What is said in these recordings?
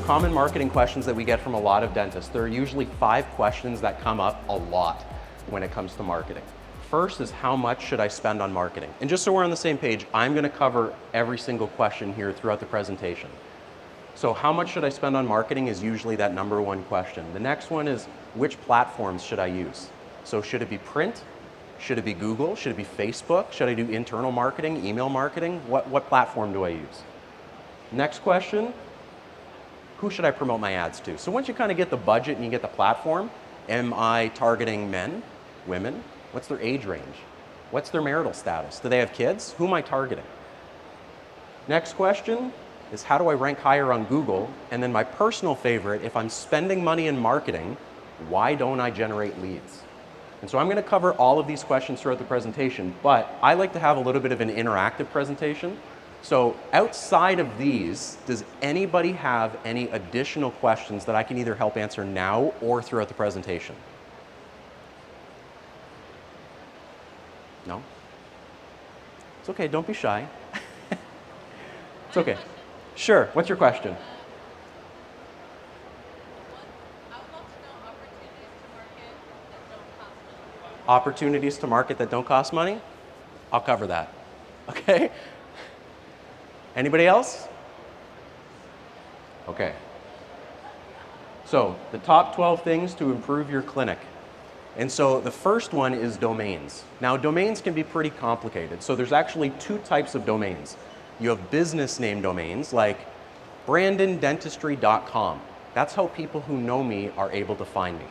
common marketing questions that we get from a lot of dentists. There are usually 5 questions that come up a lot when it comes to marketing. First is, how much should I spend on marketing? And just so we're on the same page, I'm going to cover every single question here throughout the presentation. So how much should I spend on marketing is usually that number 1 question. The next one is, which platforms should I use? So should it be print? Should it be Google? Should it be Facebook? Should I do internal marketing, email marketing? What platform do I use? Next question, who should I promote my ads to? So once you kind of get the budget and you get the platform, am I targeting men, women? What's their age range? What's their marital status? Do they have kids? Who am I targeting? Next question is, how do I rank higher on Google? And then my personal favorite, if I'm spending money in marketing, why don't I generate leads? And so I'm going to cover all of these questions throughout the presentation, but I like to have a little bit of an interactive presentation. So outside of these, does anybody have any additional questions that I can either help answer now or throughout the presentation? No? It's okay, don't be shy. It's okay. Sure, what's your question? Opportunities to market that don't cost money? I'll cover that. Okay? Anybody else? Okay. So, the top 12 things to improve your clinic. And so the first one is domains. Now, domains can be pretty complicated. So there's actually 2 types of domains. You have business name domains like brandondentistry.com. That's how people who know me are able to find me.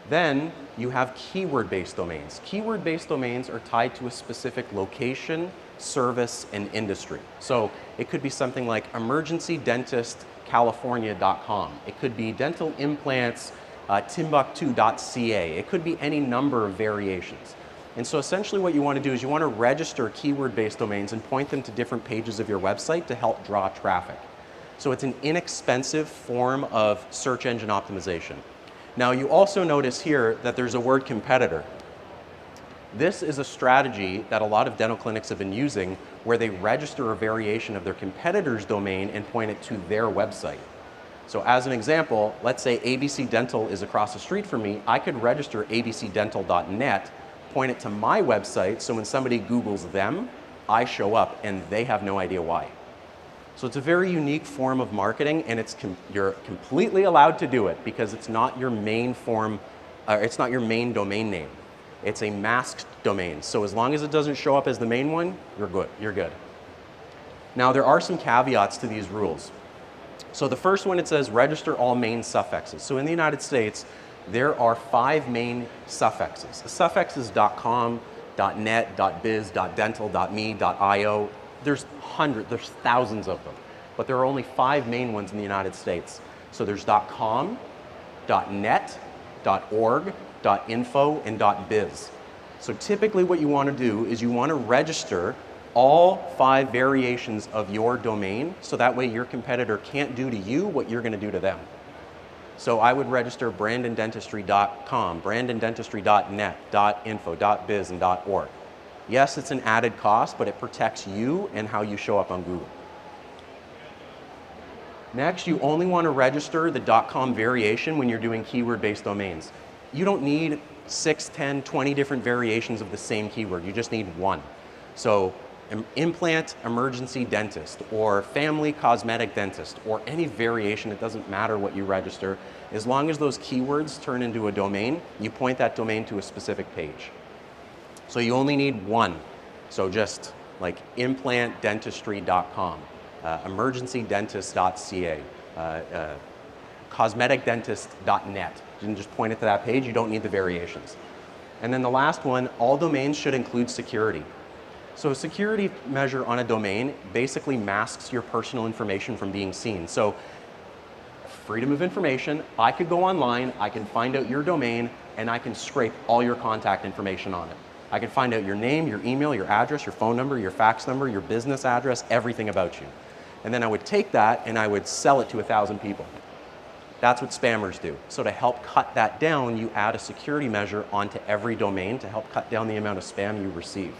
Then you have keyword-based domains. Keyword-based domains are tied to a specific location, service, and industry. So it could be something like emergencydentistcalifornia.com. It could be dental implants, Timbuktu.ca. It could be any number of variations. And so essentially what you want to do is you want to register keyword-based domains and point them to different pages of your website to help draw traffic. So it's an inexpensive form of search engine optimization. Now you also notice here that there's a word competitor. This is a strategy that a lot of dental clinics have been using where they register a variation of their competitor's domain and point it to their website. So as an example, let's say ABC Dental is across the street from me. I could register abcdental.net, point it to my website, so when somebody Googles them, I show up and they have no idea why. So it's a very unique form of marketing, and you're completely allowed to do it because it's not your main it's not your main domain name. It's a masked domain. So as long as it doesn't show up as the main one, you're good. You're good. Now there are some caveats to these rules. So the first one, it says register all main suffixes. So in the United States, there are 5 main suffixes. The suffix is .com, .net, .biz, .dental, .me, .io. There's thousands of them, but there are only 5 main ones in the United States. So there's .com, .net, .org, .info, and .biz. So typically what you want to do is you want to register all 5 variations of your domain, so that way your competitor can't do to you what you're going to do to them. So I would register brandondentistry.com, brandondentistry.net, .info, .biz, and .org. Yes, it's an added cost, but it protects you and how you show up on Google. Next, you only want to register the .com variation when you're doing keyword-based domains. You don't need 6, 10, 20 different variations of the same keyword. You just need one. So implant emergency dentist or family cosmetic dentist or any variation, it doesn't matter what you register. As long as those keywords turn into a domain, you point that domain to a specific page. So you only need one. So just like implantdentistry.com, emergencydentist.ca, cosmeticdentist.net. You can just point it to that page. You don't need the variations. And then the last one, all domains should include security. So a security measure on a domain basically masks your personal information from being seen. So freedom of information, I could go online, I can find out your domain, and I can scrape all your contact information on it. I can find out your name, your email, your address, your phone number, your fax number, your business address, everything about you. And then I would take that and I would sell it to 1,000 people. That's what spammers do. So to help cut that down, you add a security measure onto every domain to help cut down the amount of spam you receive.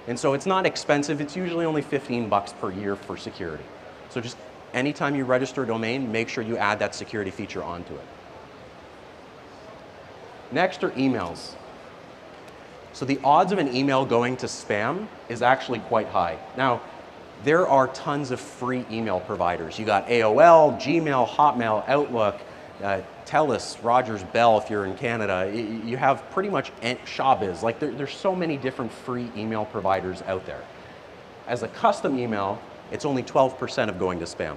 And so it's not expensive. It's usually only $15 per year for security. So just Anytime you register a domain, make sure you add that security feature onto it. Next are emails. So the odds of an email going to spam is actually quite high. Now, there are tons of free email providers. You got AOL, Gmail, Hotmail, Outlook, TELUS, Rogers, Bell if you're in Canada. You have pretty much Showbiz. Like there's so many different free email providers out there. As a custom email, it's only 12% of going to spam.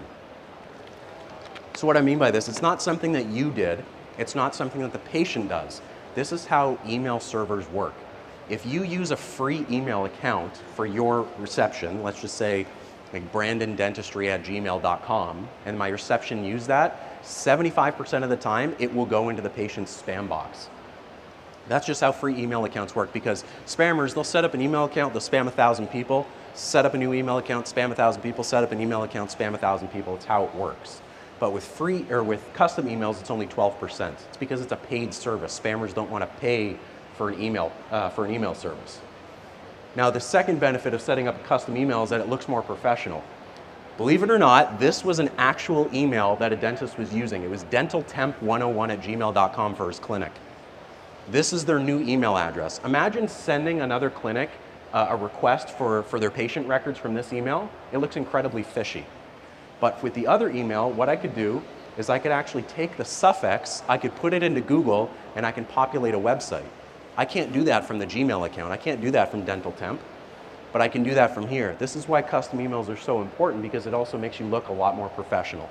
So what I mean by this, it's not something that you did. It's not something that the patient does. This is how email servers work. If you use a free email account for your reception, let's just say like brandondentistry@gmail.com, and my reception use that, 75% of the time it will go into the patient's spam box. That's just how free email accounts work, because spammers, they'll set up an email account, they'll spam 1,000 people, set up a new email account, spam 1,000 people, set up an email account, spam 1,000 people. It's how it works. But with free or with custom emails, it's only 12%. It's because it's a paid service. Spammers don't want to pay for an email service. Now, the second benefit of setting up a custom email is that it looks more professional. Believe it or not, this was an actual email that a dentist was using. It was dentaltemp101@gmail.com for his clinic. This is their new email address. Imagine sending another clinic a request for their patient records from this email. It looks incredibly fishy. But with the other email, what I could do is I could actually take the suffix, I could put it into Google, and I can populate a website. I can't do that from the Gmail account. I can't do that from Dental Temp, but I can do that from here. This is why custom emails are so important, because it also makes you look a lot more professional.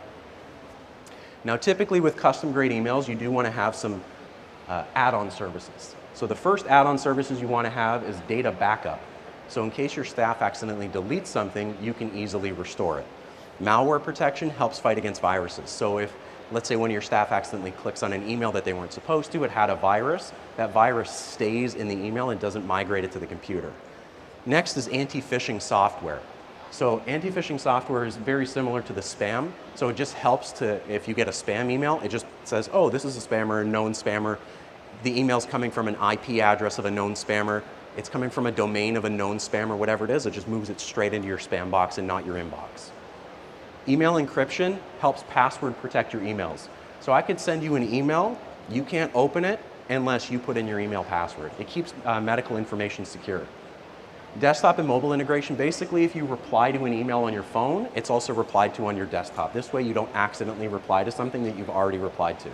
Now, typically with custom grade emails, you do want to have some add-on services. So the first add-on services you want to have is data backup. So in case your staff accidentally deletes something, you can easily restore it. Malware protection helps fight against viruses. So if, let's say, one of your staff accidentally clicks on an email that they weren't supposed to, it had a virus, that virus stays in the email and doesn't migrate it to the computer. Next is anti-phishing software. So anti-phishing software is very similar to the spam. So it just helps to, if you get a spam email, it just says, oh, this is a spammer, a known spammer. The email's coming from an IP address of a known spammer. It's coming from a domain of a known spammer, whatever it is. It just moves it straight into your spam box and not your inbox. Email encryption helps password protect your emails. So I could send you an email, you can't open it unless you put in your email password. It keeps medical information secure. Desktop and mobile integration, basically if you reply to an email on your phone, it's also replied to on your desktop. This way you don't accidentally reply to something that you've already replied to.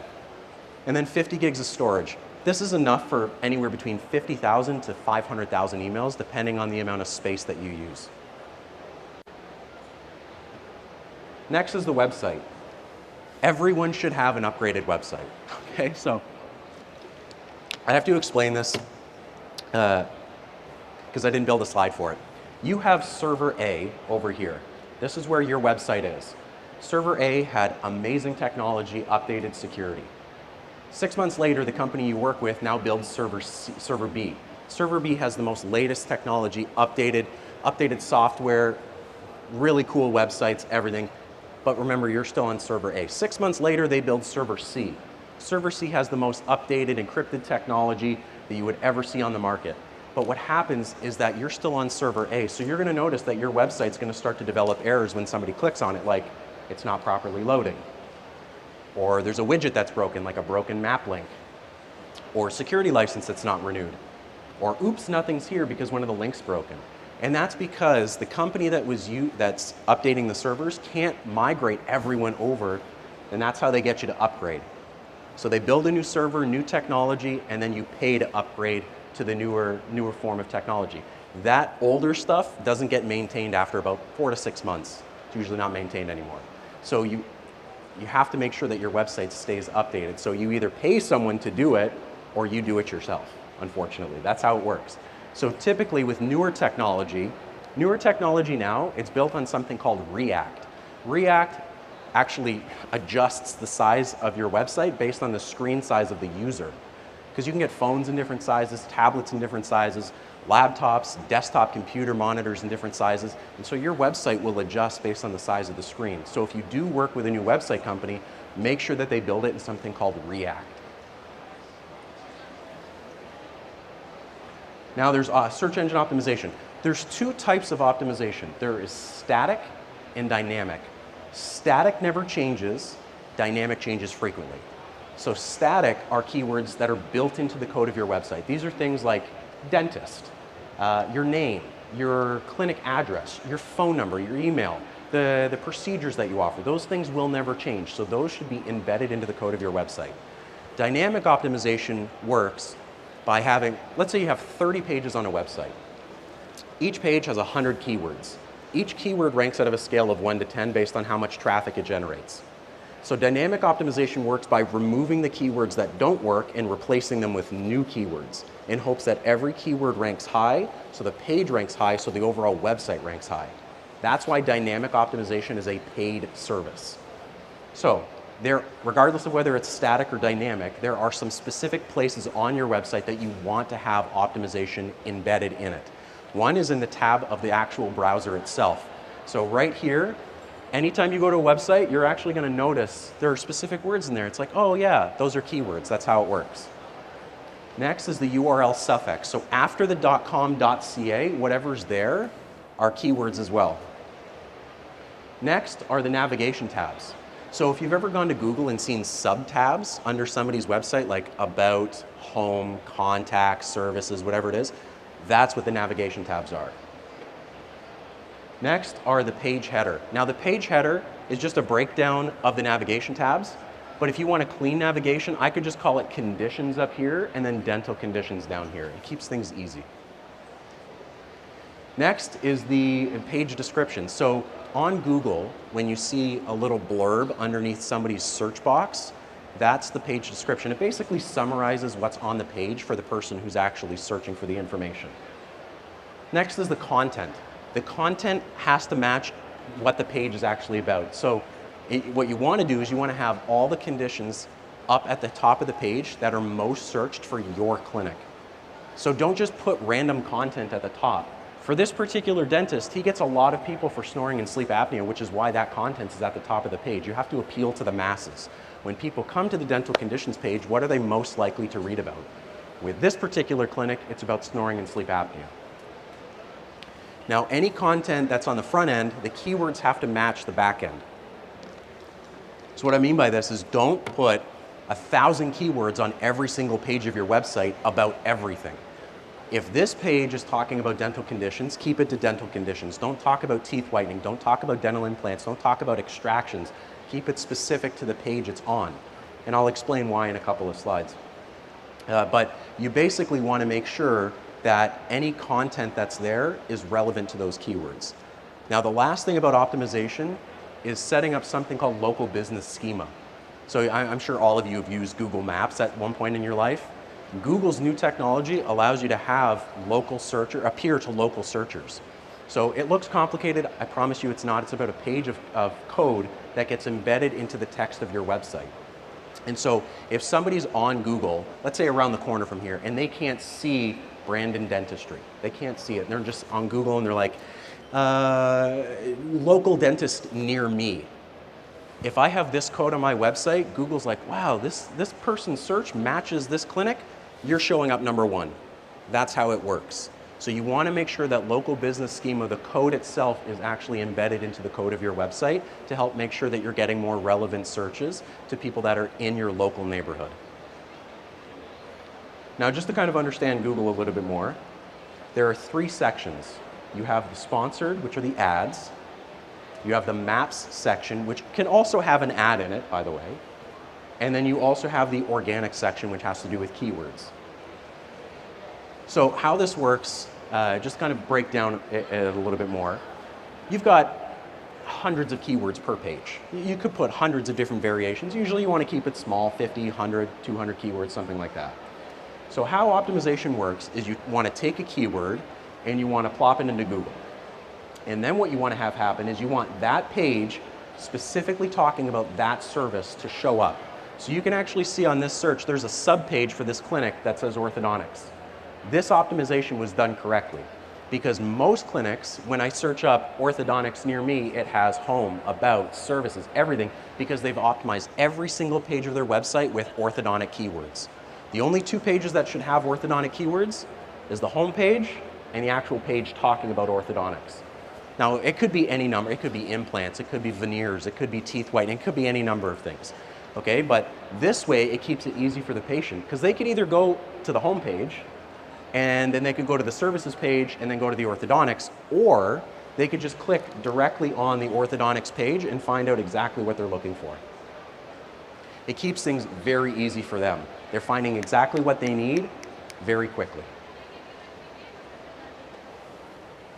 And then 50 gigs of storage. This is enough for anywhere between 50,000 to 500,000 emails, depending on the amount of space that you use. Next is the website. Everyone should have an upgraded website. Okay, so I have to explain this because I didn't build a slide for it. You have server A over here. This is where your website is. Server A had amazing technology, updated security. 6 months later, the company you work with now builds server B. Server B has the most latest technology, updated software, really cool websites, everything. But remember, you're still on server A. 6 months later, they build server C. Server C has the most updated encrypted technology that you would ever see on the market. But what happens is that you're still on server A, so you're going to notice that your website's going to start to develop errors when somebody clicks on it, like it's not properly loading, or there's a widget that's broken, like a broken map link, or a security license that's not renewed, or oops, nothing's here because one of the links broken. And that's because the company that's updating the servers can't migrate everyone over, and that's how they get you to upgrade. So they build a new server, new technology, and then you pay to upgrade to the newer form of technology. That older stuff doesn't get maintained after about 4 to 6 months. It's usually not maintained anymore. So you have to make sure that your website stays updated. So you either pay someone to do it or you do it yourself, unfortunately. That's how it works. So typically with newer technology now, it's built on something called React. React actually adjusts the size of your website based on the screen size of the user. Because you can get phones in different sizes, tablets in different sizes, laptops, desktop computer monitors in different sizes, and so your website will adjust based on the size of the screen. So if you do work with a new website company, make sure that they build it in something called React. Now there's search engine optimization. There's two types of optimization. There is static and dynamic. Static never changes, dynamic changes frequently. So static are keywords that are built into the code of your website. These are things like dentist, your name, your clinic address, your phone number, your email, the procedures that you offer. Those things will never change, so those should be embedded into the code of your website. Dynamic optimization works by having, let's say you have 30 pages on a website. Each page has 100 keywords. Each keyword ranks out of a scale of 1 to 10 based on how much traffic it generates. So dynamic optimization works by removing the keywords that don't work and replacing them with new keywords in hopes that every keyword ranks high, so the page ranks high, so the overall website ranks high. That's why dynamic optimization is a paid service. So regardless of whether it's static or dynamic, there are some specific places on your website that you want to have optimization embedded in it. One is in the tab of the actual browser itself. So right here, anytime you go to a website, you're actually going to notice there are specific words in there. It's like, oh yeah, those are keywords. That's how it works. Next is the URL suffix. So after the .com, .ca, whatever's there are keywords as well. Next are the navigation tabs. So if you've ever gone to Google and seen sub-tabs under somebody's website, like About, Home, Contacts, Services, whatever it is, that's what the navigation tabs are. Next are the page header. Now the page header is just a breakdown of the navigation tabs, but if you want a clean navigation, I could just call it conditions up here and then dental conditions down here. It keeps things easy. Next is the page description. So on Google, when you see a little blurb underneath somebody's search box, that's the page description. It basically summarizes what's on the page for the person who's actually searching for the information. Next is the content. The content has to match what the page is actually about. So what you want to do is you want to have all the conditions up at the top of the page that are most searched for your clinic. So don't just put random content at the top. For this particular dentist, he gets a lot of people for snoring and sleep apnea, which is why that content is at the top of the page. You have to appeal to the masses. When people come to the dental conditions page, what are they most likely to read about? With this particular clinic, it's about snoring and sleep apnea. Now, any content that's on the front end, the keywords have to match the back end. So what I mean by this is don't put 1,000 keywords on every single page of your website about everything. If this page is talking about dental conditions, keep it to dental conditions. Don't talk about teeth whitening. Don't talk about dental implants. Don't talk about extractions. Keep it specific to the page it's on. And I'll explain why in a couple of slides. But you basically want to make sure that any content that's there is relevant to those keywords. Now, the last thing about optimization is setting up something called local business schema. So I'm sure all of you have used Google Maps at one point in your life. Google's new technology allows you to have appear to local searchers. So it looks complicated. I promise you it's not. It's about a page of code that gets embedded into the text of your website. And so if somebody's on Google, let's say around the corner from here, and they can't see Brandon Dentistry, they can't see it. They're just on Google and they're like, local dentist near me. If I have this code on my website, Google's like, wow, this person's search matches this clinic, you're showing up number one. That's how it works. So you want to make sure that local business schema, the code itself, is actually embedded into the code of your website to help make sure that you're getting more relevant searches to people that are in your local neighborhood. Now, just to kind of understand Google a little bit more, there are 3 sections. You have the sponsored, which are the ads. You have the maps section, which can also have an ad in it, by the way. And then you also have the organic section, which has to do with keywords. So how this works, just kind of break down it a little bit more. You've got hundreds of keywords per page. You could put hundreds of different variations. Usually you want to keep it small, 50, 100, 200 keywords, something like that. So how optimization works is you want to take a keyword and you want to plop it into Google. And then what you want to have happen is you want that page specifically talking about that service to show up. So you can actually see on this search, there's a sub-page for this clinic that says orthodontics. This optimization was done correctly because most clinics, when I search up orthodontics near me, it has home, about, services, everything, because they've optimized every single page of their website with orthodontic keywords. The only 2 pages that should have orthodontic keywords is the home page and the actual page talking about orthodontics. Now, it could be any number. It could be implants, it could be veneers, it could be teeth whitening, it could be any number of things. Okay, but this way it keeps it easy for the patient, because they could either go to the home page and then they could go to the services page and then go to the orthodontics, or they could just click directly on the orthodontics page and find out exactly what they're looking for. It keeps things very easy for them. They're finding exactly what they need very quickly.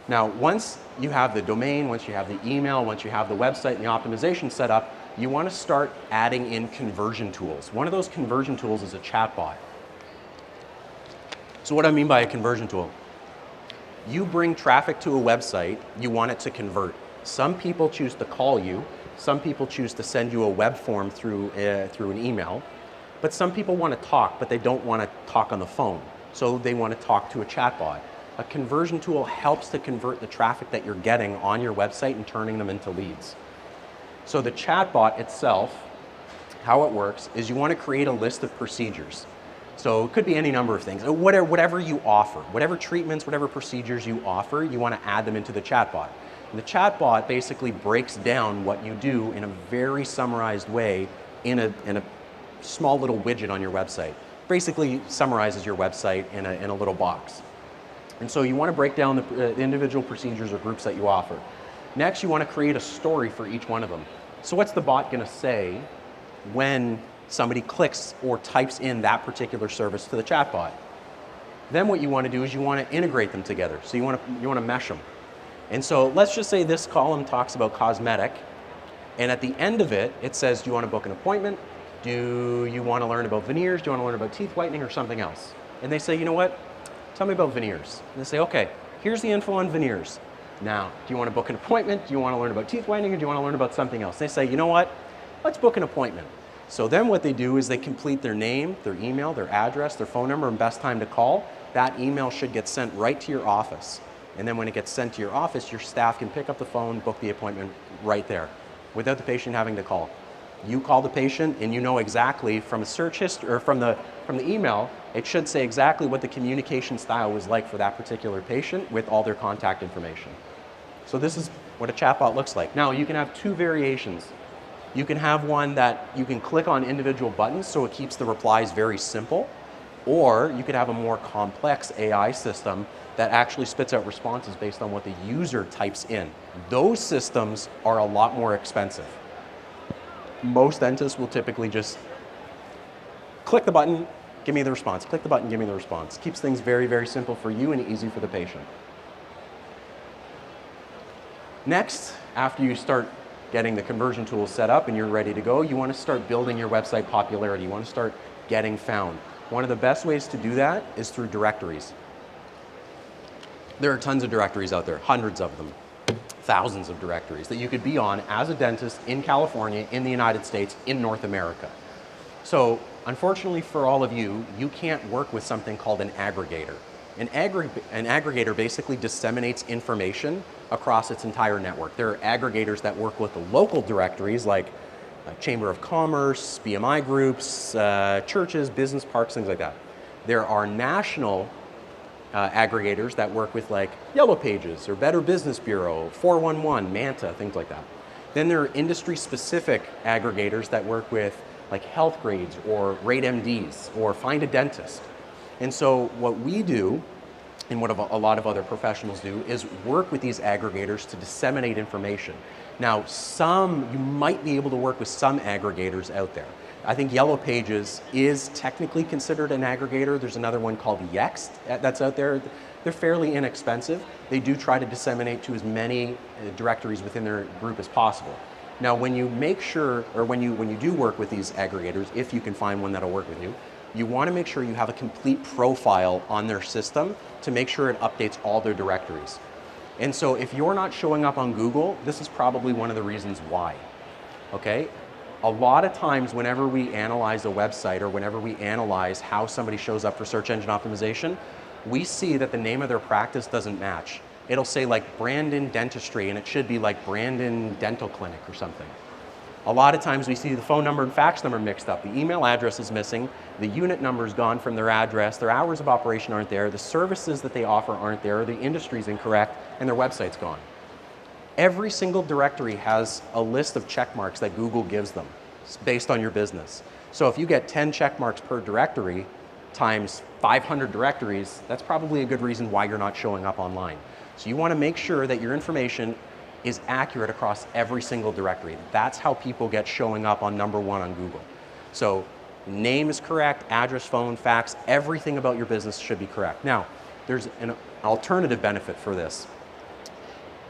Now, once you have the domain, once you have the email, once you have the website and the optimization set up, you want to start adding in conversion tools. One of those conversion tools is a chatbot. So what do I mean by a conversion tool? You bring traffic to a website, you want it to convert. Some people choose to call you, some people choose to send you a web form through an email, but some people want to talk, but they don't want to talk on the phone, so they want to talk to a chatbot. A conversion tool helps to convert the traffic that you're getting on your website and turning them into leads. So the chatbot itself, how it works is you want to create a list of procedures. So it could be any number of things. Whatever you offer, whatever treatments, whatever procedures you offer, you want to add them into the chatbot. And the chatbot basically breaks down what you do in a very summarized way in a small little widget on your website. Basically summarizes your website in a little box. And so you want to break down the individual procedures or groups that you offer. Next, you want to create a story for each one of them. So what's the bot going to say when somebody clicks or types in that particular service to the chatbot? Then what you want to do is you want to integrate them together. So you want to mesh them. And so let's just say this column talks about cosmetic, and at the end of it, it says, do you want to book an appointment? Do you want to learn about veneers? Do you want to learn about teeth whitening or something else? And they say, you know what? Tell me about veneers. And they say, okay, here's the info on veneers. Now, do you want to book an appointment? Do you want to learn about teeth whitening, or do you want to learn about something else? They say, you know what? Let's book an appointment. So then what they do is they complete their name, their email, their address, their phone number, and best time to call. That email should get sent right to your office. And then when it gets sent to your office, your staff can pick up the phone, book the appointment right there, without the patient having to call. You call the patient, and you know exactly from a search history or from the email, it should say exactly what the communication style was like for that particular patient with all their contact information. So this is what a chatbot looks like. Now, you can have two variations. You can have one that you can click on individual buttons, so it keeps the replies very simple, or you could have a more complex AI system that actually spits out responses based on what the user types in. Those systems are a lot more expensive. Most dentists will typically just click the button, give me the response. Click the button, give me the response. Keeps things very, very simple for you and easy for the patient. Next, after you start getting the conversion tools set up and you're ready to go, you want to start building your website popularity. You want to start getting found. One of the best ways to do that is through directories. There are tons of directories out there, hundreds of them, thousands of directories that you could be on as a dentist in California, in the United States, in North America. So unfortunately for all of you, you can't work with something called an aggregator. An aggregator basically disseminates information across its entire network. There are aggregators that work with the local directories like Chamber of Commerce, BMI groups, churches, business parks, things like that. There are national aggregators that work with like Yellow Pages or Better Business Bureau, 411, Manta, things like that. Then there are industry-specific aggregators that work with like Health Grades or Rate MDs or Find a Dentist. And so what we do, and what a lot of other professionals do, is work with these aggregators to disseminate information. Now, you might be able to work with some aggregators out there. I think Yellow Pages is technically considered an aggregator. There's another one called Yext that's out there. They're fairly inexpensive. They do try to disseminate to as many directories within their group as possible. Now, when you make sure, or when you do work with these aggregators, if you can find one that'll work with you, you want to make sure you have a complete profile on their system to make sure it updates all their directories. And so if you're not showing up on Google, this is probably one of the reasons why, okay? A lot of times whenever we analyze a website or whenever we analyze how somebody shows up for search engine optimization, we see that the name of their practice doesn't match. It'll say like Brandon Dentistry, and it should be like Brandon Dental Clinic or something. A lot of times we see the phone number and fax number mixed up. The email address is missing, the unit number is gone from their address, their hours of operation aren't there, the services that they offer aren't there, the industry's incorrect, and their website's gone. Every single directory has a list of check marks that Google gives them based on your business. So if you get 10 check marks per directory times 500 directories, that's probably a good reason why you're not showing up online. So you want to make sure that your information is accurate across every single directory. That's how people get showing up on #1 on Google. So name is correct, address, phone, fax, everything about your business should be correct. Now, there's an alternative benefit for this.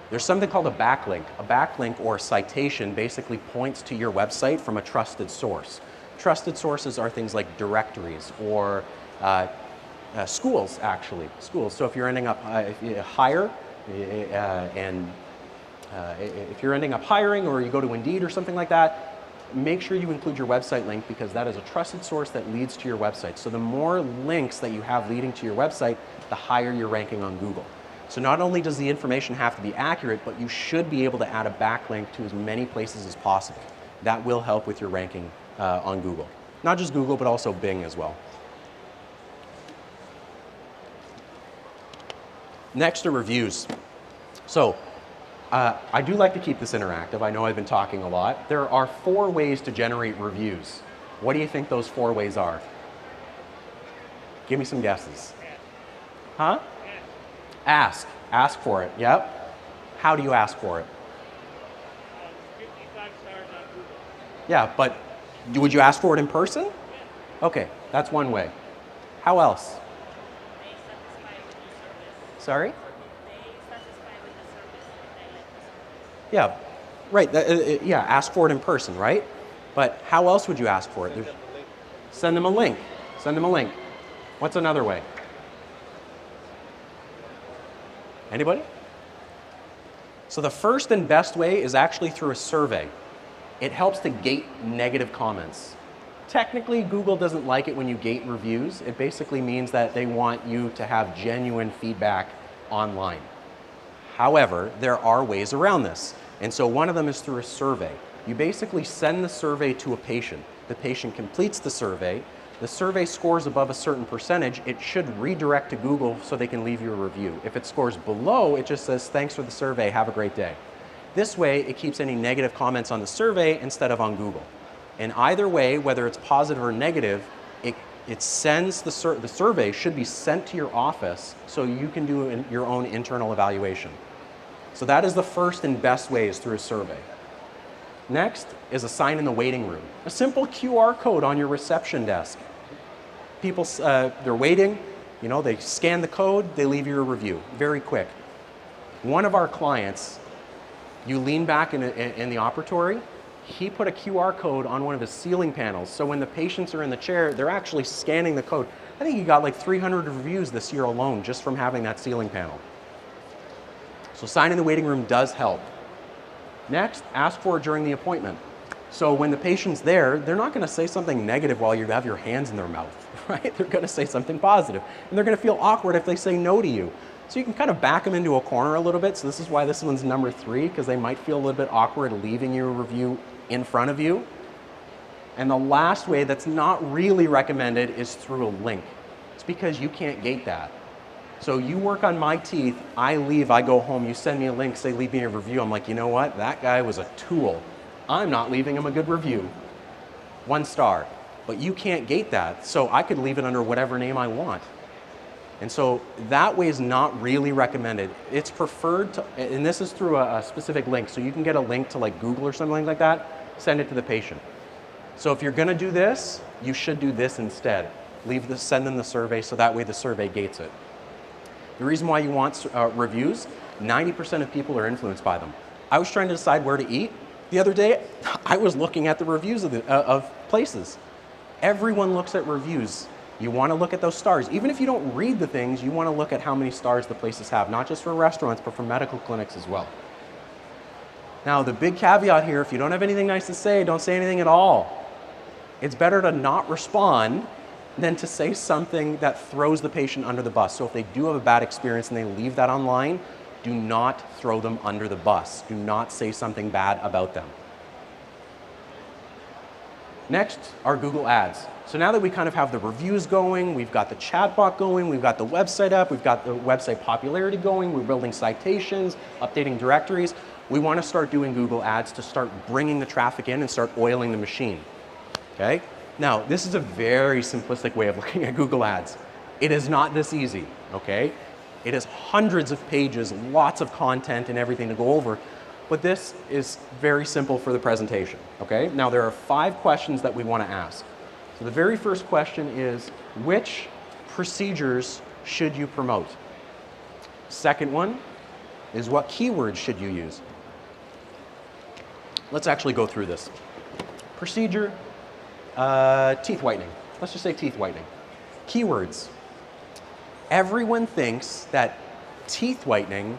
There's something called a backlink. A backlink or citation basically points to your website from a trusted source. Trusted sources are things like directories or schools, actually. Schools. So if you're ending up if you're ending up hiring or you go to Indeed or something like that, make sure you include your website link because that is a trusted source that leads to your website. So the more links that you have leading to your website, the higher you're ranking on Google. So not only does the information have to be accurate, but you should be able to add a backlink to as many places as possible. That will help with your ranking on Google. Not just Google, but also Bing as well. Next are reviews. So I do like to keep this interactive. I know I've been talking a lot. There are 4 ways to generate reviews. What do you think those 4 ways are? Give me some guesses. Huh? Ask. Ask for it. Yep. How do you ask for it? 55 stars on Google. Yeah, but would you ask for it in person? Yeah. Okay, that's one way. How else? They satisfy with the service. Sorry? They satisfy with the service. They like the service. Yeah, right. Yeah, ask for it in person, right? But how else would you ask for it? Send them a link. Send them a link. What's another way? Anybody? So the first and best way is actually through a survey. It helps to gate negative comments. Technically, Google doesn't like it when you gate reviews. It basically means that they want you to have genuine feedback online. However, there are ways around this. And so one of them is through a survey. You basically send the survey to a patient. The patient completes the survey. The survey scores above a certain percentage, it should redirect to Google so they can leave you a review. If it scores below, it just says, thanks for the survey, have a great day. This way, it keeps any negative comments on the survey instead of on Google. And either way, whether it's positive or negative, it sends the survey should be sent to your office so you can do your own internal evaluation. So that is the first and best way is through a survey. Next is a sign in the waiting room. A simple QR code on your reception desk. People, they're waiting, you know, they scan the code, they leave you a review, very quick. One of our clients, you lean back in the operatory, he put a QR code on one of his ceiling panels. So when the patients are in the chair, they're actually scanning the code. I think he got like 300 reviews this year alone just from having that ceiling panel. So sign in the waiting room does help. Next, ask for it during the appointment. So when the patient's there, they're not going to say something negative while you have your hands in their mouth, right? They're going to say something positive. And they're going to feel awkward if they say no to you. So you can kind of back them into a corner a little bit. So this is why this one's number 3, because they might feel a little bit awkward leaving you a review in front of you. And the last way that's not really recommended is through a link. It's because you can't gate that. So you work on my teeth, I leave, I go home, you send me a link, say leave me a review. I'm like, you know what? That guy was a tool. I'm not leaving him a good review. 1 star. But you can't gate that. So I could leave it under whatever name I want. And so that way is not really recommended. It's preferred to, and this is through a specific link. So you can get a link to like Google or something like that, send it to the patient. So if you're gonna do this, you should do this instead. Send them the survey so that way the survey gates it. The reason why you want reviews, 90% of people are influenced by them. I was trying to decide where to eat. The other day, I was looking at the reviews of places. Everyone looks at reviews. You want to look at those stars. Even if you don't read the things, you want to look at how many stars the places have, not just for restaurants, but for medical clinics as well. Now, the big caveat here, if you don't have anything nice to say, don't say anything at all. It's better to not respond than to say something that throws the patient under the bus. So if they do have a bad experience and they leave that online, do not throw them under the bus. Do not say something bad about them. Next are Google Ads. So now that we kind of have the reviews going, we've got the chatbot going, we've got the website up, we've got the website popularity going, we're building citations, updating directories, We want to start doing Google ads to start bringing the traffic in and start oiling the machine, okay? Now, this is a very simplistic way of looking at Google ads. It is not this easy, okay? It is hundreds of pages, lots of content and everything to go over, but this is very simple for the presentation, okay? Now, there are 5 questions that we want to ask. So the very first question is, which procedures should you promote? Second one is, what keywords should you use? Let's actually go through this. Procedure, teeth whitening. Let's just say teeth whitening. Keywords. Everyone thinks that teeth whitening,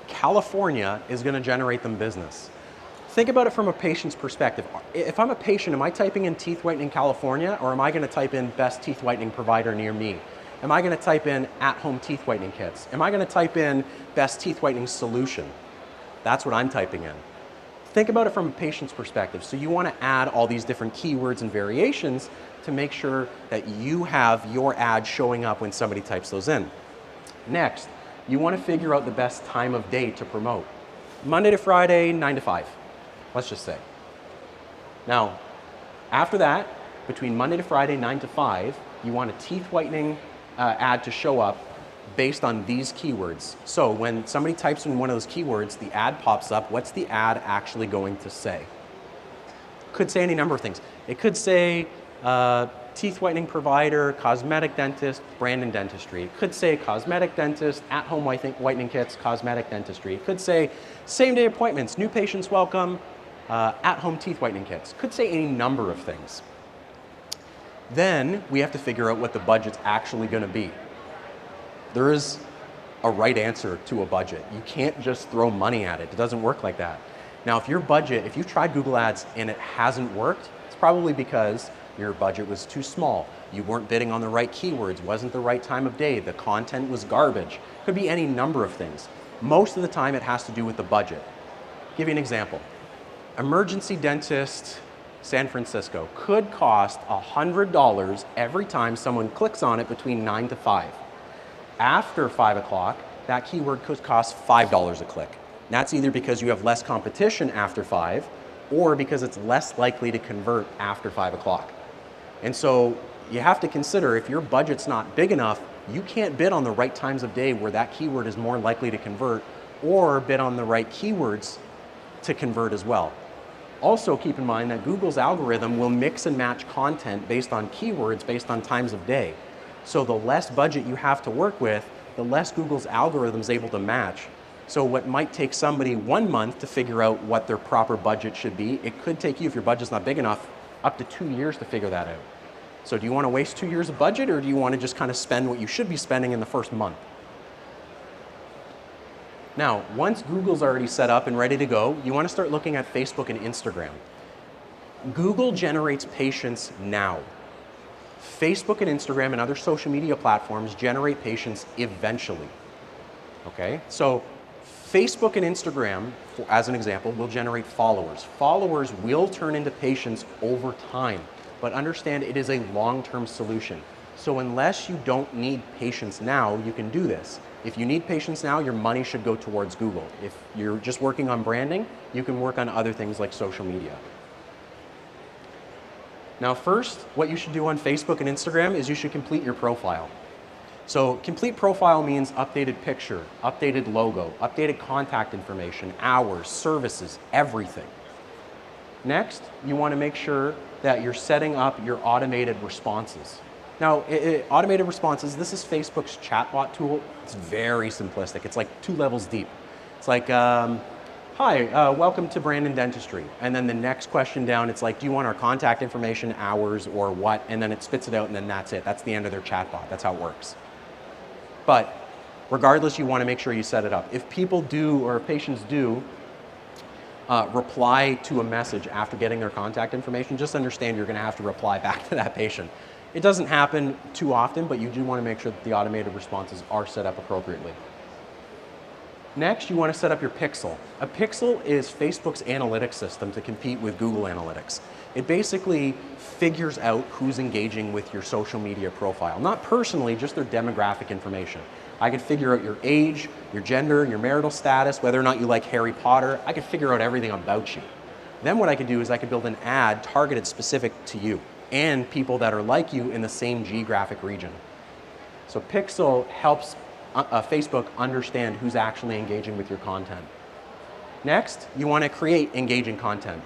California, is going to generate them business. Think about it from a patient's perspective. If I'm a patient, am I typing in teeth whitening California, or am I going to type in best teeth whitening provider near me? Am I going to type in at-home teeth whitening kits? Am I going to type in best teeth whitening solution? That's what I'm typing in. Think about it from a patient's perspective. So you want to add all these different keywords and variations to make sure that you have your ad showing up when somebody types those in. Next, you want to figure out the best time of day to promote. Monday to Friday, 9 to 5, let's just say. Now, after that, between Monday to Friday, 9 to 5, you want a teeth whitening ad to show up based on these keywords. So when somebody types in one of those keywords, the ad pops up. What's the ad actually going to say? Could say any number of things. It could say teeth whitening provider, cosmetic dentist, Brandon Dentistry. It could say cosmetic dentist, at-home whitening kits, cosmetic dentistry. It could say same-day appointments, new patients welcome, at-home teeth whitening kits. Could say any number of things. Then we have to figure out what the budget's actually going to be. There is a right answer to a budget. You can't just throw money at it. It doesn't work like that. Now, if your budget, if you've tried Google Ads and it hasn't worked, it's probably because your budget was too small. You weren't bidding on the right keywords, wasn't the right time of day, the content was garbage. Could be any number of things. Most of the time it has to do with the budget. Give you an example. Emergency dentist, San Francisco, could cost $100 every time someone clicks on it between 9 to 5. After 5 o'clock, that keyword could cost $5 a click. And that's either because you have less competition after 5, or because it's less likely to convert after 5 o'clock. And so you have to consider, if your budget's not big enough, you can't bid on the right times of day where that keyword is more likely to convert, or bid on the right keywords to convert as well. Also keep in mind that Google's algorithm will mix and match content based on keywords, based on times of day. So the less budget you have to work with, the less Google's algorithm is able to match. So what might take somebody 1 month to figure out what their proper budget should be, it could take you, if your budget's not big enough, up to 2 years to figure that out. So do you want to waste 2 years of budget, or do you want to just kind of spend what you should be spending in the first month? Now, once Google's already set up and ready to go, you want to start looking at Facebook and Instagram. Google generates patients now. Facebook and Instagram and other social media platforms generate patients eventually. Okay? So Facebook and Instagram, as an example, will generate followers. Followers will turn into patients over time, but understand it is a long-term solution. So unless you don't need patients now, you can do this. If you need patients now, your money should go towards Google. If you're just working on branding, you can work on other things like social media. Now first, what you should do on Facebook and Instagram is you should complete your profile. So complete profile means updated picture, updated logo, updated contact information, hours, services, everything. Next, you want to make sure that you're setting up your automated responses. Now, automated responses, this is Facebook's chatbot tool. It's very simplistic. It's like 2 levels deep. It's like, hi, welcome to Brandon Dentistry. And then the next question down, it's like, do you want our contact information, hours, or what? And then it spits it out, and then that's it. That's the end of their chatbot. That's how it works. But regardless, you want to make sure you set it up. If people do, or if patients do, reply to a message after getting their contact information, just understand you're going to have to reply back to that patient. It doesn't happen too often, but you do want to make sure that the automated responses are set up appropriately. Next, you want to set up your pixel. A pixel is Facebook's analytics system to compete with Google Analytics. It basically figures out who's engaging with your social media profile. Not personally, just their demographic information. I could figure out your age, your gender, your marital status, whether or not you like Harry Potter. I could figure out everything about you. Then what I could do is I could build an ad targeted specific to you and people that are like you in the same geographic region. So Pixel helps Facebook understand who's actually engaging with your content. Next, you want to create engaging content.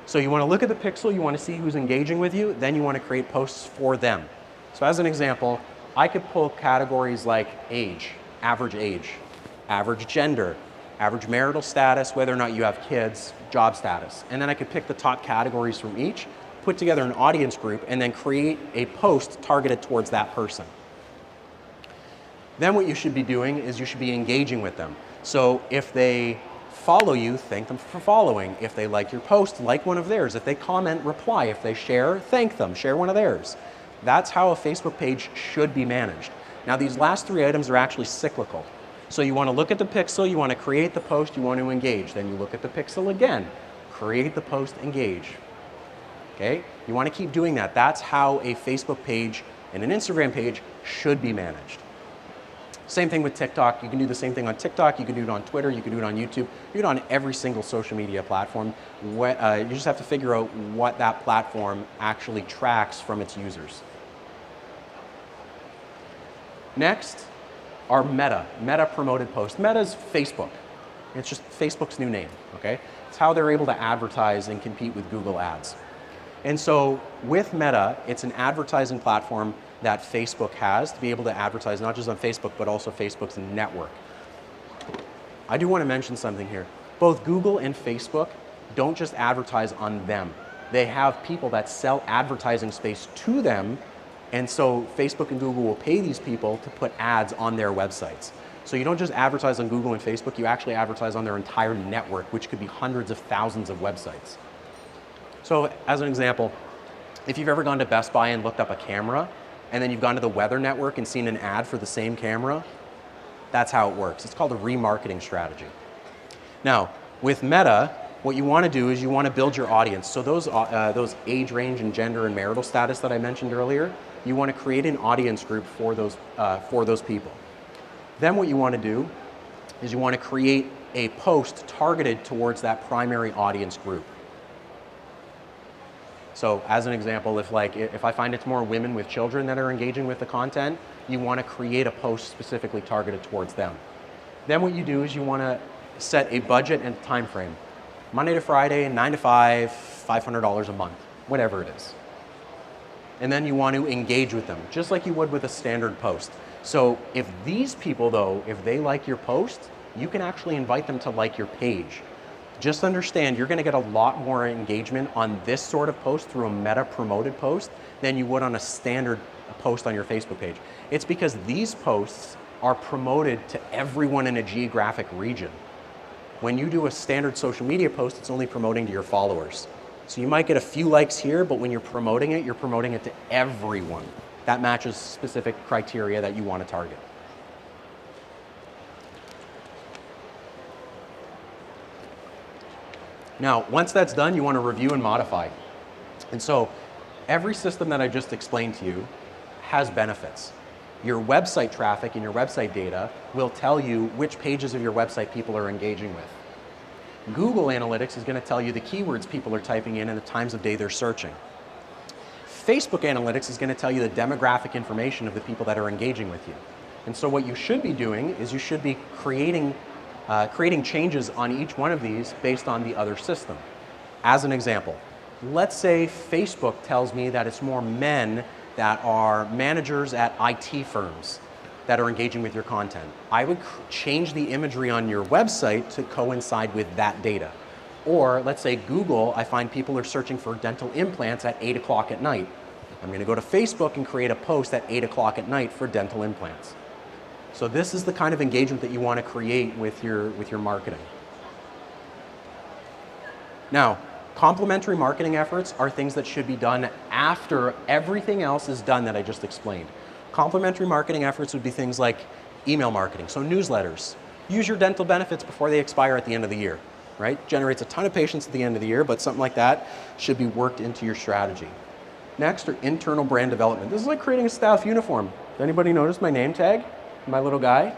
So you want to look at the pixel, you want to see who's engaging with you, then you want to create posts for them. So as an example, I could pull categories like age, average gender, average marital status, whether or not you have kids, job status. And then I could pick the top categories from each, put together an audience group, and then create a post targeted towards that person. Then what you should be doing is you should be engaging with them. So if they follow you, thank them for following. If they like your post, like one of theirs. If they comment, reply. If they share, thank them, share one of theirs. That's how a Facebook page should be managed. Now these last three items are actually cyclical. So you want to look at the pixel, you want to create the post, you want to engage. Then you look at the pixel again, create the post, engage. Okay? You want to keep doing that. That's how a Facebook page and an Instagram page should be managed. Same thing with TikTok. You can do the same thing on TikTok. You can do it on Twitter. You can do it on YouTube. You can do it on every single social media platform. You just have to figure out what that platform actually tracks from its users. Next are Meta promoted posts. Meta is Facebook. It's just Facebook's new name, okay? It's how they're able to advertise and compete with Google Ads. And so with Meta, it's an advertising platform that Facebook has to be able to advertise not just on Facebook, but also Facebook's network. I do want to mention something here. Both Google and Facebook don't just advertise on them. They have people that sell advertising space to them, and so Facebook and Google will pay these people to put ads on their websites. So you don't just advertise on Google and Facebook, you actually advertise on their entire network, which could be hundreds of thousands of websites. So as an example, if you've ever gone to Best Buy and looked up a camera, and then you've gone to the Weather Network and seen an ad for the same camera, that's how it works. It's called a remarketing strategy. Now, with Meta, what you want to do is you want to build your audience. So those age range and gender and marital status that I mentioned earlier, you want to create an audience group for those people. Then what you want to do is you want to create a post targeted towards that primary audience group. So as an example, if I find it's more women with children that are engaging with the content, you want to create a post specifically targeted towards them. Then what you do is you want to set a budget and time frame. Monday to Friday, 9 to 5, $500 a month, whatever it is. And then you want to engage with them, just like you would with a standard post. So if these people though, if they like your post, you can actually invite them to like your page. Just understand you're going to get a lot more engagement on this sort of post through a Meta promoted post than you would on a standard post on your Facebook page. It's because these posts are promoted to everyone in a geographic region. When you do a standard social media post, it's only promoting to your followers. So you might get a few likes here, but when you're promoting it to everyone. That matches specific criteria that you want to target. Now, once that's done, you want to review and modify. And so every system that I just explained to you has benefits. Your website traffic and your website data will tell you which pages of your website people are engaging with. Google Analytics is going to tell you the keywords people are typing in and the times of day they're searching. Facebook Analytics is going to tell you the demographic information of the people that are engaging with you. And so what you should be doing is you should be creating changes on each one of these based on the other system. As an example, let's say Facebook tells me that it's more men that are managers at IT firms that are engaging with your content. I would change the imagery on your website to coincide with that data. Or let's say Google, I find people are searching for dental implants at 8 o'clock at night. I'm going to go to Facebook and create a post at 8 o'clock at night for dental implants. So this is the kind of engagement that you want to create with your marketing. Now, complementary marketing efforts are things that should be done after everything else is done that I just explained. Complementary marketing efforts would be things like email marketing, so newsletters. Use your dental benefits before they expire at the end of the year, right? Generates a ton of patients at the end of the year, but something like that should be worked into your strategy. Next are internal brand development. This is like creating a staff uniform. Did anybody notice my name tag? my little guy?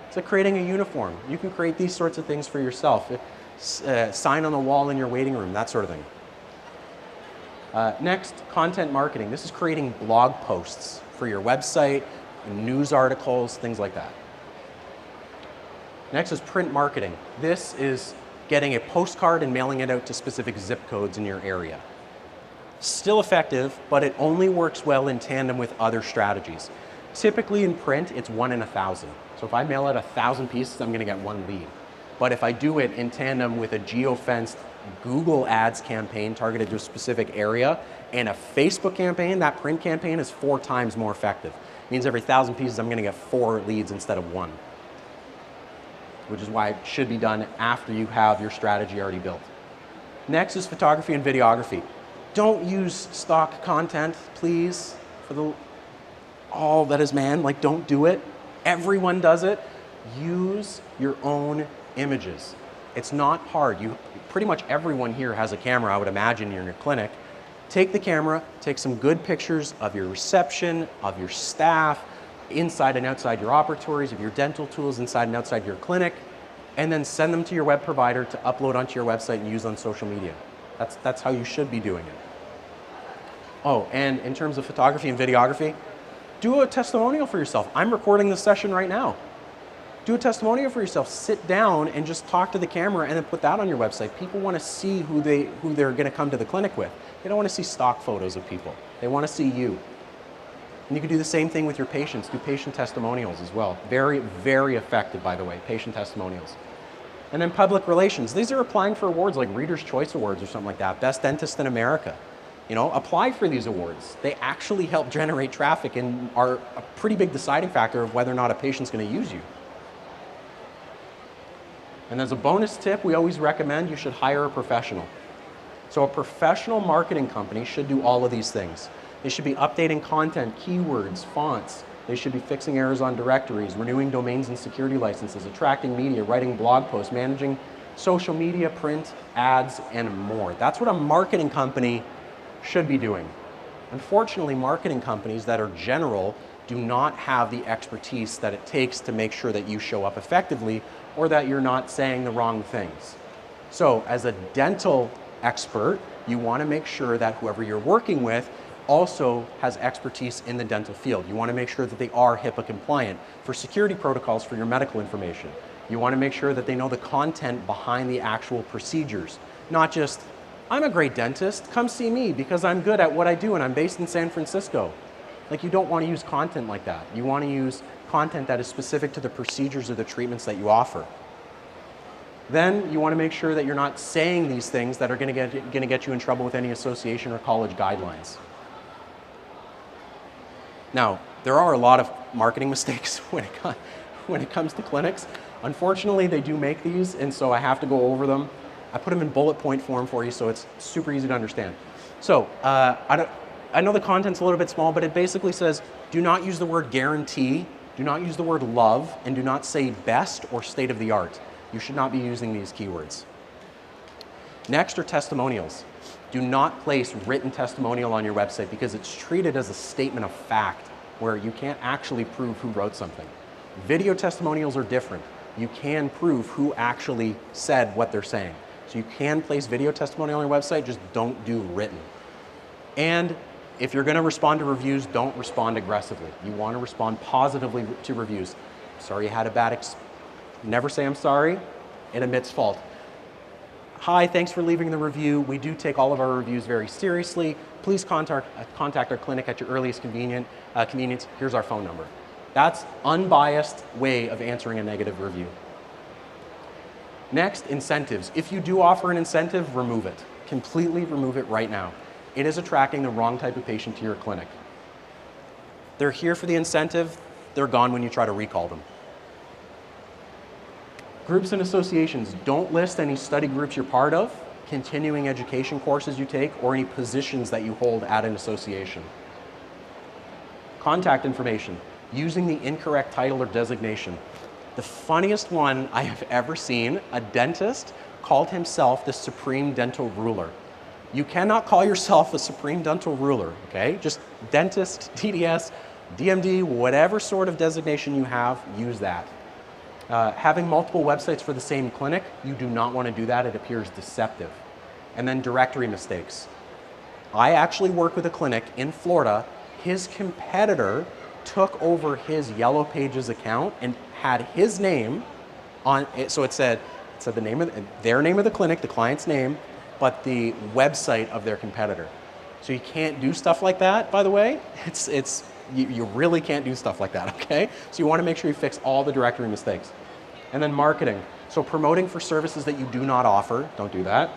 It's like creating a uniform. You can create these sorts of things for yourself. Sign on the wall in your waiting room, that sort of thing. Next, content marketing. This is creating blog posts for your website, news articles, things like that. Next is print marketing. This is getting a postcard and mailing it out to specific zip codes in your area. Still effective, but it only works well in tandem with other strategies. Typically in print, it's 1 in 1,000. So if I mail out 1,000 pieces, I'm going to get 1 lead. But if I do it in tandem with a geo-fenced Google Ads campaign targeted to a specific area and a Facebook campaign, that print campaign is 4 times more effective. It means every 1,000 pieces, I'm going to get 4 leads instead of 1, which is why it should be done after you have your strategy already built. Next is photography and videography. Don't use stock content, please, for all that is man. Like, don't do it. Everyone does it. Use your own images. It's not hard. Pretty much everyone here has a camera, I would imagine, in your clinic. Take the camera, take some good pictures of your reception, of your staff, inside and outside your operatories, of your dental tools inside and outside your clinic, and then send them to your web provider to upload onto your website and use on social media. That's how you should be doing it. Oh, and in terms of photography and videography, do a testimonial for yourself. I'm recording this session right now. Do a testimonial for yourself. Sit down and just talk to the camera and then put that on your website. People want to see who they're going to come to the clinic with. They don't want to see stock photos of people. They want to see you. And you can do the same thing with your patients. Do patient testimonials as well. Very, very effective, by the way, patient testimonials. And then public relations. These are applying for awards like Reader's Choice Awards or something like that. Best Dentist in America. You know, apply for these awards. They actually help generate traffic and are a pretty big deciding factor of whether or not a patient's going to use you. And as a bonus tip, we always recommend you should hire a professional. So a professional marketing company should do all of these things. They should be updating content, keywords, fonts. They should be fixing errors on directories, renewing domains and security licenses, attracting media, writing blog posts, managing social media, print, ads, and more. That's what a marketing company should be doing. Unfortunately, marketing companies that are general do not have the expertise that it takes to make sure that you show up effectively or that you're not saying the wrong things. So as a dental expert, you want to make sure that whoever you're working with also has expertise in the dental field. You want to make sure that they are HIPAA compliant for security protocols for your medical information. You want to make sure that they know the content behind the actual procedures, not just, I'm a great dentist, come see me because I'm good at what I do and I'm based in San Francisco. Like, you don't want to use content like that. You want to use content that is specific to the procedures or the treatments that you offer. Then you want to make sure that you're not saying these things that are going to get you in trouble with any association or college guidelines. Now, there are a lot of marketing mistakes when it comes to clinics. Unfortunately, they do make these, and so I have to go over them. I put them in bullet point form for you, so it's super easy to understand. So, I know the content's a little bit small, but it basically says, do not use the word guarantee, do not use the word love, and do not say best or state of the art. You should not be using these keywords. Next are testimonials. Do not place written testimonial on your website because it's treated as a statement of fact where you can't actually prove who wrote something. Video testimonials are different. You can prove who actually said what they're saying. So you can place video testimonial on your website, just don't do written. And if you're going to respond to reviews, don't respond aggressively. You want to respond positively to reviews. Sorry you had a bad experience. Never say I'm sorry. It admits fault. Hi, thanks for leaving the review. We do take all of our reviews very seriously. Please contact our clinic at your earliest convenience. Here's our phone number. That's unbiased way of answering a negative review. Next, incentives. If you do offer an incentive, remove it. Completely remove it right now. It is attracting the wrong type of patient to your clinic. They're here for the incentive. They're gone when you try to recall them. Groups and associations. Don't list any study groups you're part of, continuing education courses you take, or any positions that you hold at an association. Contact information. Using the incorrect title or designation. The funniest one I have ever seen, a dentist called himself the Supreme Dental Ruler. You cannot call yourself a Supreme Dental Ruler, okay? Just dentist, TDS, DMD, whatever sort of designation you have, use that. Having multiple websites for the same clinic, you do not want to do that. It appears deceptive. And then directory mistakes. I actually work with a clinic in Florida. His competitor took over his Yellow Pages account and had his name on it. So it said the name of their name of the clinic, the client's name, but the website of their competitor. So you can't do stuff like that, by the way. You really can't do stuff like that, okay? So you want to make sure you fix all the directory mistakes. And then marketing. So promoting for services that you do not offer, don't do that.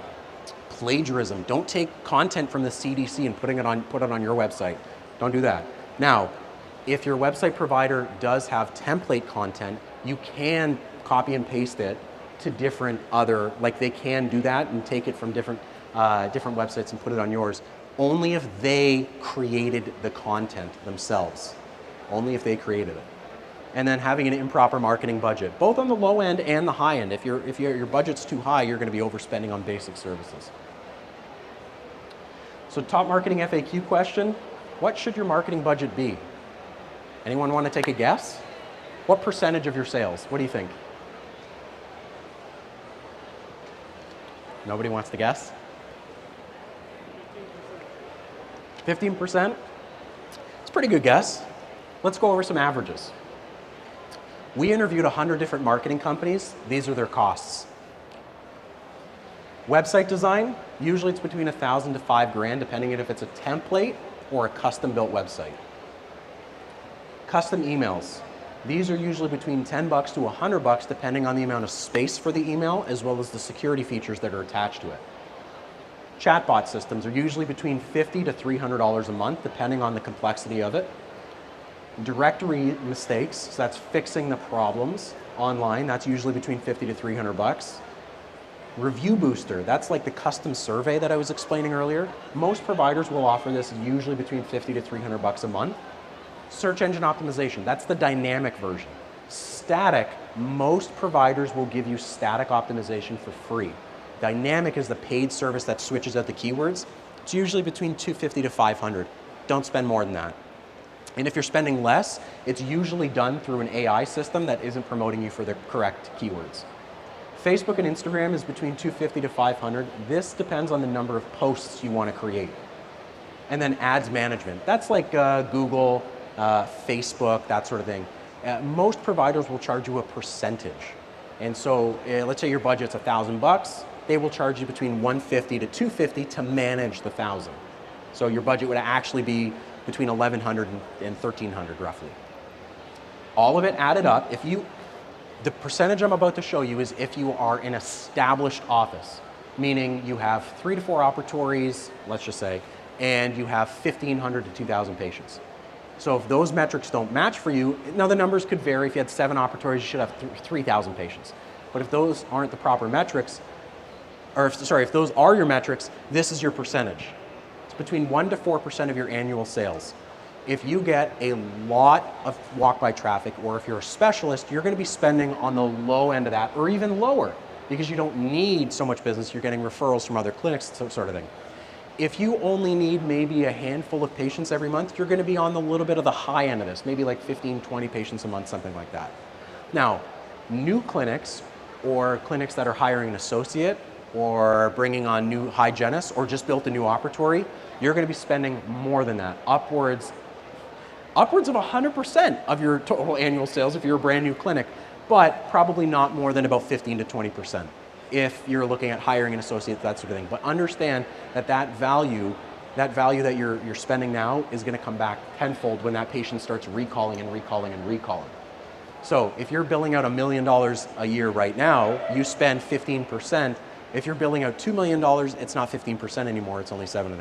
Plagiarism, don't take content from the CDC and put it on your website. Don't do that. Now, if your website provider does have template content, you can copy and paste it to different other, like they can do that and take it from different websites and put it on yours. Only if they created the content themselves. Only if they created it. And then having an improper marketing budget, both on the low end and the high end. If your budget's too high, you're going to be overspending on basic services. So top marketing FAQ question, what should your marketing budget be? Anyone want to take a guess? What percentage of your sales? What do you think? Nobody wants to guess? 15%? It's a pretty good guess. Let's go over some averages. We interviewed 100 different marketing companies. These are their costs. Website design, usually it's between $1,000 to $5,000, depending on if it's a template or a custom-built website. Custom emails. These are usually between $10 to $100, depending on the amount of space for the email, as well as the security features that are attached to it. Chatbot systems are usually between $50 to $300 a month, depending on the complexity of it. Directory mistakes, so that's fixing the problems online, that's usually between $50 to $300. Review Booster, that's like the custom survey that I was explaining earlier. Most providers will offer this usually between $50 to $300 a month. Search engine optimization, that's the dynamic version. Static, most providers will give you static optimization for free. Dynamic is the paid service that switches out the keywords. It's usually between $250 to $500. Don't spend more than that. And if you're spending less, it's usually done through an AI system that isn't promoting you for the correct keywords. Facebook and Instagram is between $250 to $500. This depends on the number of posts you want to create. And then ads management. That's like Google, Facebook, that sort of thing. Most providers will charge you a percentage. And so let's say your budget's $1,000. They will charge you between $150 to $250 to manage the 1,000. So your budget would actually be between $1,100 and $1,300 roughly. All of it added up, the percentage I'm about to show you is if you are an established office, meaning you have 3 to 4 operatories, let's just say, and you have 1,500 to 2,000 patients. So if those metrics don't match for you, now the numbers could vary. If you had 7 operatories, you should have 3,000 patients. But if those aren't the proper metrics, if those are your metrics, this is your percentage. It's between 1 to 4% of your annual sales. If you get a lot of walk-by traffic, or if you're a specialist, you're going to be spending on the low end of that, or even lower, because you don't need so much business. You're getting referrals from other clinics, sort of thing. If you only need maybe a handful of patients every month, you're going to be on the little bit of the high end of this, maybe like 15, 20 patients a month, something like that. Now, new clinics or clinics that are hiring an associate or bringing on new hygienists or just built a new operatory, you're going to be spending more than that, upwards of 100% of your total annual sales if you're a brand new clinic, but probably not more than about 15 to 20% if you're looking at hiring an associate, that sort of thing. But understand that value that you're spending now is going to come back tenfold when that patient starts recalling and recalling and recalling. So if you're billing out $1 million a year right now, you spend 15%. If you're billing out $2 million, it's not 15% anymore, it's only 7.5%.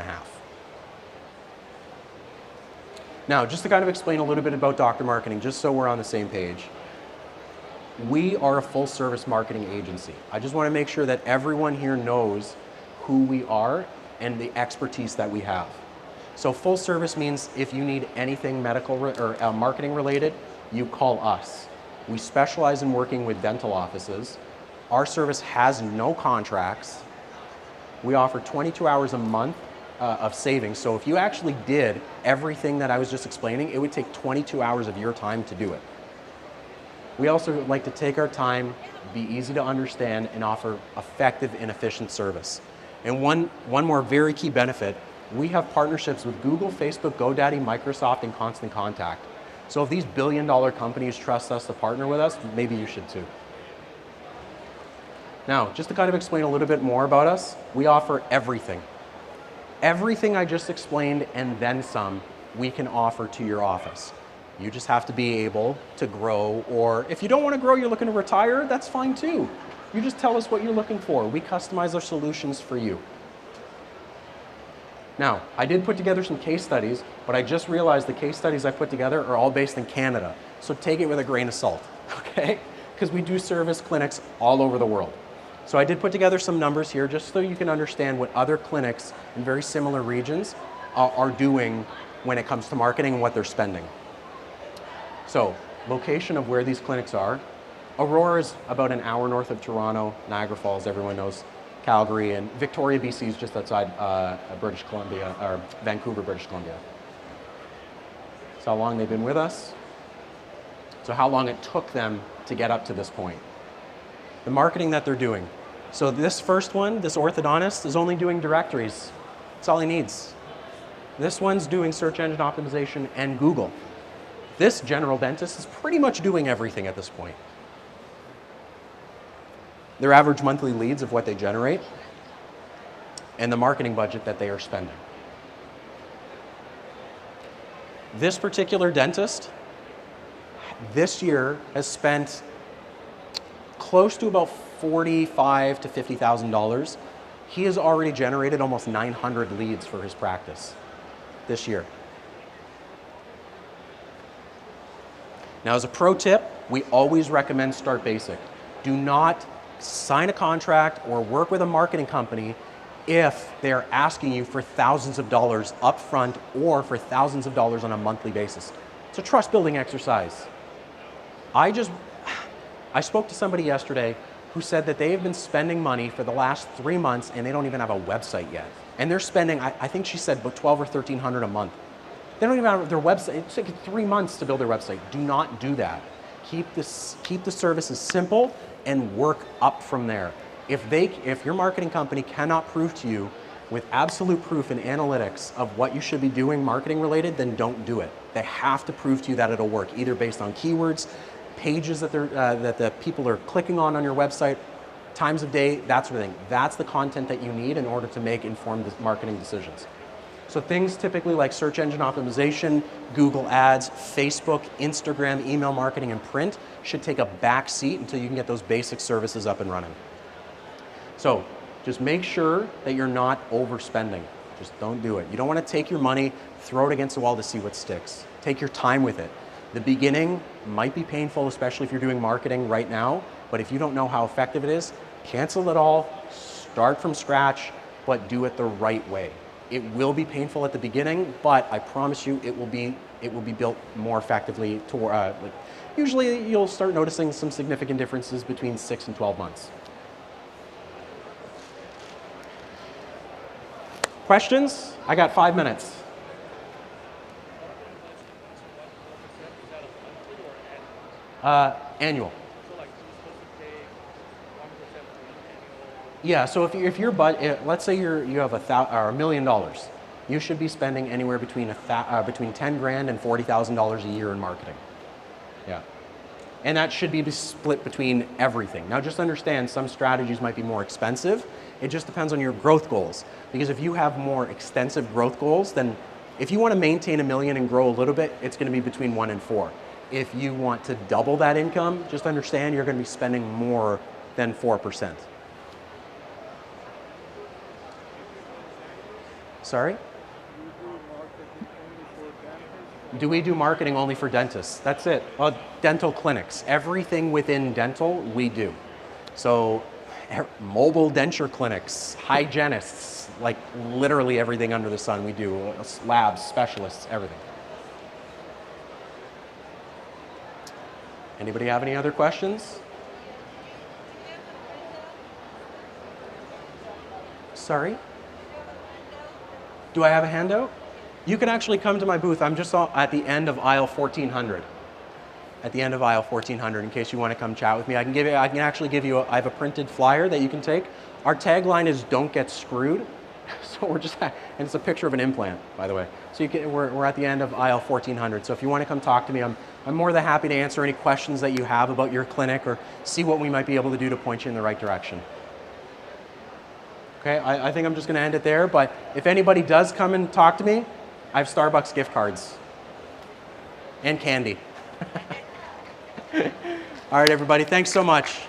Now, just to kind of explain a little bit about doctor marketing, just so we're on the same page. We are a full service marketing agency. I just want to make sure that everyone here knows who we are and the expertise that we have. So full service means if you need anything medical or marketing related, you call us. We specialize in working with dental offices. Our service has no contracts. We offer 22 hours a month of savings. So if you actually did everything that I was just explaining, it would take 22 hours of your time to do it. We also like to take our time, be easy to understand, and offer effective and efficient service. And one more very key benefit, we have partnerships with Google, Facebook, GoDaddy, Microsoft, and Constant Contact. So if these billion-dollar companies trust us to partner with us, maybe you should too. Now, just to kind of explain a little bit more about us, we offer everything. Everything I just explained and then some, we can offer to your office. You just have to be able to grow, or if you don't want to grow, you're looking to retire, that's fine too. You just tell us what you're looking for. We customize our solutions for you. Now, I did put together some case studies, but I just realized the case studies I put together are all based in Canada. So take it with a grain of salt, okay? Because we do service clinics all over the world. So I did put together some numbers here just so you can understand what other clinics in very similar regions are doing when it comes to marketing and what they're spending. So, location of where these clinics are. Aurora is about an hour north of Toronto. Niagara Falls, everyone knows. Calgary, and Victoria, BC is just outside British Columbia, or Vancouver, British Columbia. So how long they've been with us. So how long it took them to get up to this point. The marketing that they're doing. So this first one, this orthodontist, is only doing directories. That's all he needs. This one's doing search engine optimization and Google. This general dentist is pretty much doing everything at this point. Their average monthly leads of what they generate and the marketing budget that they are spending. This particular dentist this year has spent close to about $45,000 to $50,000. He has already generated almost 900 leads for his practice this year. Now, as a pro tip, we always recommend start basic. Do not sign a contract or work with a marketing company if they're asking you for thousands of dollars upfront or for thousands of dollars on a monthly basis. It's a trust building exercise. I spoke to somebody yesterday who said that they have been spending money for the last 3 months and they don't even have a website yet. And they're spending, I think she said, about $1,200 or $1,300 a month. They don't even have their website. It's taken 3 months to build their website. Do not do that. Keep the services simple and work up from there. If your marketing company cannot prove to you with absolute proof and analytics of what you should be doing marketing related, then don't do it. They have to prove to you that it'll work, either based on keywords, pages that the people are clicking on your website, times of day, that sort of thing. That's the content that you need in order to make informed marketing decisions. So things typically like search engine optimization, Google Ads, Facebook, Instagram, email marketing, and print should take a back seat until you can get those basic services up and running. So just make sure that you're not overspending. Just don't do it. You don't want to take your money, throw it against the wall to see what sticks. Take your time with it. The beginning might be painful, especially if you're doing marketing right now, but if you don't know how effective it is, cancel it all, start from scratch, but do it the right way. It will be painful at the beginning, but I promise you it will be built more effectively. Usually you'll start noticing some significant differences between 6 and 12 months. Questions? I got 5 minutes. Annual. Yeah, so if your budget, let's say you have $1 million, you should be spending anywhere between 10 grand and $40,000 a year in marketing. Yeah, and that should be split between everything. Now, just understand some strategies might be more expensive. It just depends on your growth goals. Because if you have more extensive growth goals, then if you want to maintain $1 million and grow a little bit, it's going to be between 1 and 4. If you want to double that income, just understand you're going to be spending more than 4%. Sorry? Do we do marketing only for dentists? That's it. Well, dental clinics. Everything within dental, we do. So, mobile denture clinics, hygienists, like literally everything under the sun we do. Labs, specialists, everything. Anybody have any other questions? Sorry? Do I have a handout? You can actually come to my booth. I'm just at the end of aisle 1400. At the end of aisle 1400, in case you want to come chat with me. I can actually give you I have a printed flyer that you can take. Our tagline is "Don't get screwed." So and it's a picture of an implant, by the way. So we're at the end of aisle 1400. So if you want to come talk to me, I'm more than happy to answer any questions that you have about your clinic or see what we might be able to do to point you in the right direction. Okay, I think I'm just going to end it there, but if anybody does come and talk to me, I have Starbucks gift cards and candy. All right, everybody, thanks so much.